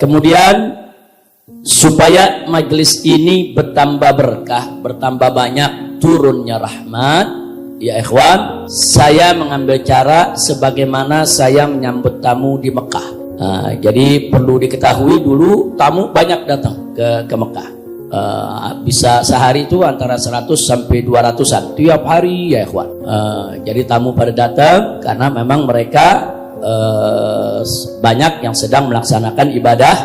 Kemudian supaya majelis ini bertambah berkah, bertambah banyak turunnya rahmat, ya ikhwan, saya mengambil cara sebagaimana saya menyambut tamu di Mekah. Jadi perlu diketahui dulu tamu banyak datang ke Mekah. Bisa sehari itu antara 100 sampai 200-an tiap hari, ya ikhwan. Jadi tamu pada datang karena memang mereka banyak yang sedang melaksanakan ibadah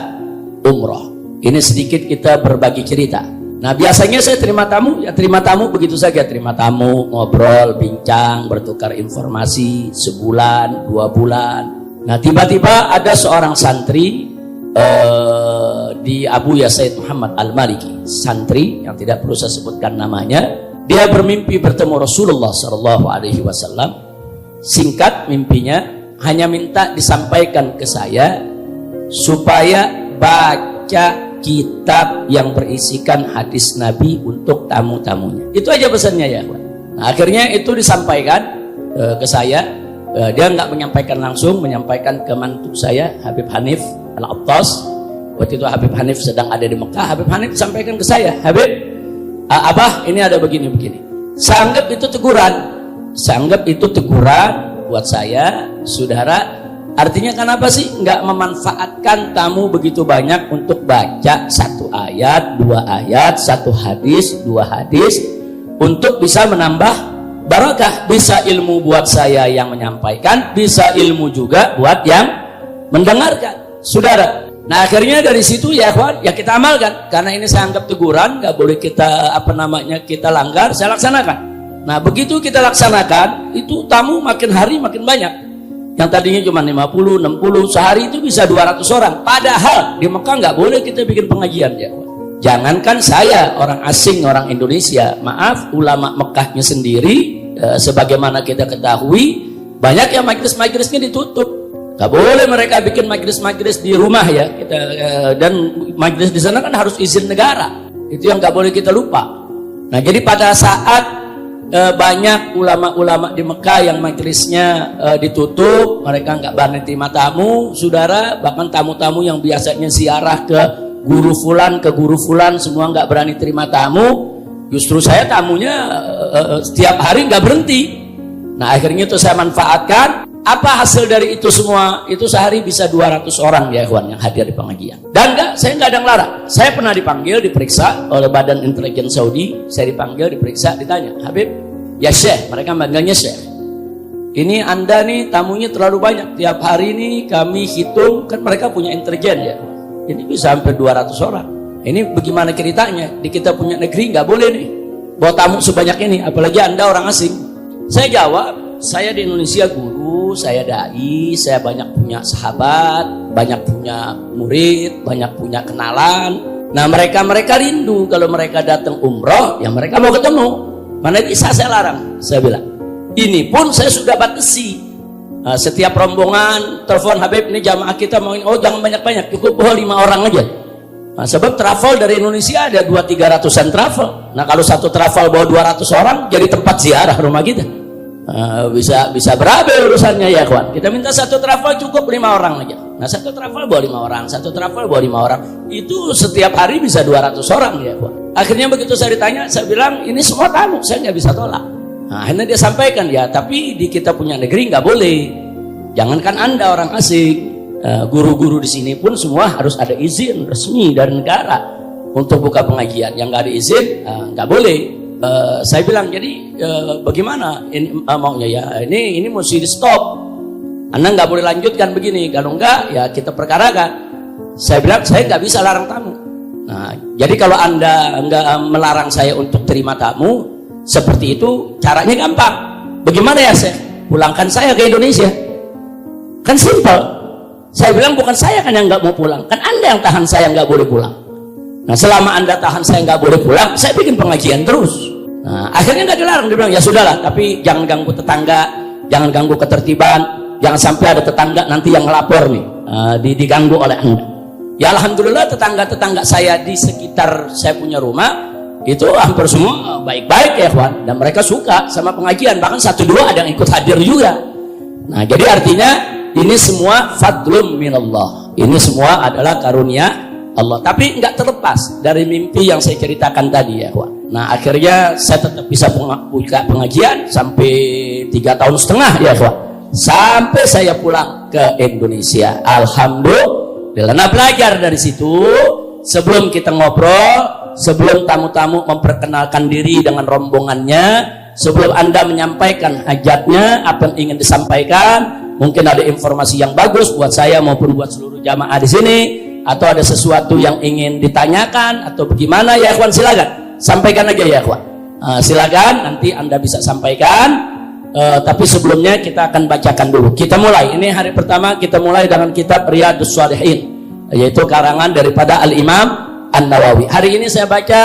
umroh. Ini sedikit kita berbagi cerita. Nah, biasanya saya terima tamu begitu saja, terima tamu, ngobrol, bincang, bertukar informasi sebulan, 2 bulan. Nah, tiba-tiba ada seorang santri di Abu Yasaid Muhammad Al-Maliki, santri yang tidak perlu saya sebutkan namanya. Dia bermimpi bertemu Rasulullah SAW. Singkat mimpinya, hanya minta disampaikan ke saya supaya baca kitab yang berisikan hadis Nabi untuk tamu-tamunya. Itu aja pesannya, ya. Nah, akhirnya itu disampaikan ke saya. Dia nggak menyampaikan langsung, menyampaikan ke mantu saya, Habib Hanif Al-Attas. Waktu itu Habib Hanif sedang ada di Mekah. Habib Hanif sampaikan ke saya, Habib, Abah ini ada begini-begini. Saya anggap itu teguran buat saya, saudara. Artinya kenapa sih nggak memanfaatkan tamu begitu banyak untuk baca 1 ayat, 2 ayat, 1 hadis, 2 hadis, untuk bisa menambah barakah. Bisa ilmu buat saya yang menyampaikan, bisa ilmu juga buat yang mendengarkan, saudara. Nah, akhirnya dari situ, ya kawan, ya kita amalkan. Karena ini saya anggap teguran, nggak boleh kita kita langgar, saya laksanakan. Nah, begitu kita laksanakan, itu tamu makin hari makin banyak. Yang tadinya cuma 50, 60, sehari itu bisa 200 orang. Padahal di Mekah nggak boleh kita bikin pengajian, ya. Jangankan saya, orang asing, orang Indonesia. Maaf, ulama Mekahnya sendiri, sebagaimana kita ketahui, banyak yang majlis-majlisnya ditutup. Nggak boleh mereka bikin majlis-majlis di rumah, ya. Dan majlis di sana kan harus izin negara. Itu yang nggak boleh kita lupa. Nah, jadi pada saat banyak ulama-ulama di Mekah yang majelisnya ditutup, mereka nggak berani terima tamu, saudara. Bahkan tamu-tamu yang biasanya ziarah ke guru fulan, semua nggak berani terima tamu. Justru saya tamunya setiap hari nggak berhenti. Nah, akhirnya itu saya manfaatkan. Apa hasil dari itu semua? Itu sehari bisa 200 orang, ya ikhwan, yang hadir di pengajian. Dan saya nggak ada yang larang. Saya pernah dipanggil, diperiksa oleh Badan Intelijen Saudi. Saya dipanggil, diperiksa, ditanya, Habib, ya Syekh, mereka manggilnya Syekh. Ini Anda nih tamunya terlalu banyak. Tiap hari nih kami hitung, kan mereka punya intelijen, ya. Ini bisa hampir 200 orang. Ini bagaimana ceritanya? Di kita punya negeri nggak boleh nih bawa tamu sebanyak ini, apalagi Anda orang asing. Saya jawab, saya di Indonesia guru, saya dai, saya banyak punya sahabat, banyak punya murid, banyak punya kenalan. Nah, mereka rindu kalau mereka datang umroh, ya mereka mau ketemu. Mana bisa saya larang? Saya bilang, ini pun saya sudah batasi. Setiap rombongan telepon, Habib, ini jamaah kita mau ini, oh jangan banyak-banyak, cukup bawa 5 orang aja. Nah, sebab travel dari Indonesia ada 200-300an travel. Nah, kalau satu travel bawa 200 orang, jadi tempat ziarah rumah kita. Bisa berabe urusannya, ya kawan. Kita minta satu travel cukup 5 orang aja. Nah, satu travel bawa 5 orang, satu travel bawa 5 orang. Itu setiap hari bisa 200 orang, ya kawan. Akhirnya begitu saya ditanya, saya bilang ini semua tamu, saya nggak bisa tolak. Nah, akhirnya dia sampaikan, ya tapi di kita punya negeri nggak boleh. Jangankan Anda orang asing, guru-guru di sini pun semua harus ada izin resmi dari negara untuk buka pengajian. Yang nggak ada izin nggak boleh. Saya bilang, jadi bagaimana ini maunya, ya ini mesti di stop. Anda nggak boleh lanjutkan begini, kalau enggak ya kita perkarakan. Saya bilang saya nggak bisa larang tamu. Nah, jadi kalau Anda nggak melarang saya untuk terima tamu seperti itu, caranya gampang. Bagaimana ya, saya pulangkan saya ke Indonesia, kan simpel. Saya bilang bukan saya kan yang nggak mau pulang, kan Anda yang tahan saya nggak boleh pulang. Nah, selama Anda tahan saya nggak boleh pulang, saya bikin pengajian terus. Nah, akhirnya nggak dilarang. Dia bilang, ya sudahlah, tapi jangan ganggu tetangga, jangan ganggu ketertiban, jangan sampai ada tetangga nanti yang ngelapor nih, diganggu oleh Anda. Ya alhamdulillah, tetangga-tetangga saya di sekitar saya punya rumah itu hampir semua baik-baik, ya kawan, dan mereka suka sama pengajian. Bahkan 1-2 ada yang ikut hadir juga. Nah, jadi artinya ini semua fadlun minallah. Ini semua adalah karunia Allah. Tapi nggak terlepas dari mimpi yang saya ceritakan tadi ya, Wak. Nah, akhirnya saya tetap bisa buka pengajian sampai 3,5 tahun ya, Wak. Sampai saya pulang ke Indonesia. Alhamdulillah. Nah, belajar dari situ. Sebelum kita ngobrol, sebelum tamu-tamu memperkenalkan diri dengan rombongannya, sebelum Anda menyampaikan hajatnya, apa yang ingin disampaikan, mungkin ada informasi yang bagus buat saya maupun buat seluruh jamaah di sini, atau ada sesuatu yang ingin ditanyakan atau bagaimana ya, ikhwan, silakan sampaikan aja ya, ikhwan. Silakan, nanti Anda bisa sampaikan. Tapi sebelumnya kita akan bacakan dulu. Kita mulai. Ini hari pertama kita mulai dengan kitab Riyadhus Shalihin, yaitu karangan daripada Al-Imam An-Nawawi. Hari ini saya baca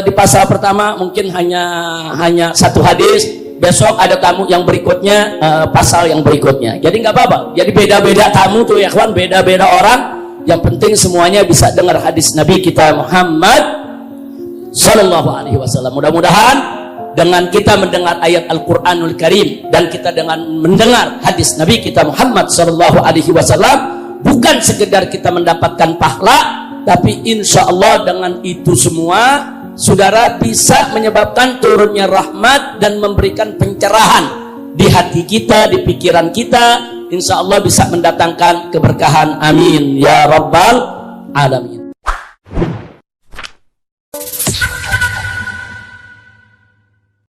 di pasal pertama mungkin hanya satu hadis. Besok ada tamu yang berikutnya, pasal yang berikutnya. Jadi nggak apa-apa. Jadi beda-beda tamu tuh ya, kawan, beda-beda orang. Yang penting semuanya bisa dengar hadis Nabi kita Muhammad Sallallahu Alaihi Wasallam. Mudah-mudahan dengan kita mendengar ayat Al-Quranul Karim dan kita dengan mendengar hadis Nabi kita Muhammad Sallallahu Alaihi Wasallam, bukan sekedar kita mendapatkan pahala, tapi insya Allah dengan itu semua saudara bisa menyebabkan turunnya rahmat dan memberikan pencerahan di hati kita, di pikiran kita. Insya Allah bisa mendatangkan keberkahan. Amin ya Rabbal Alamin.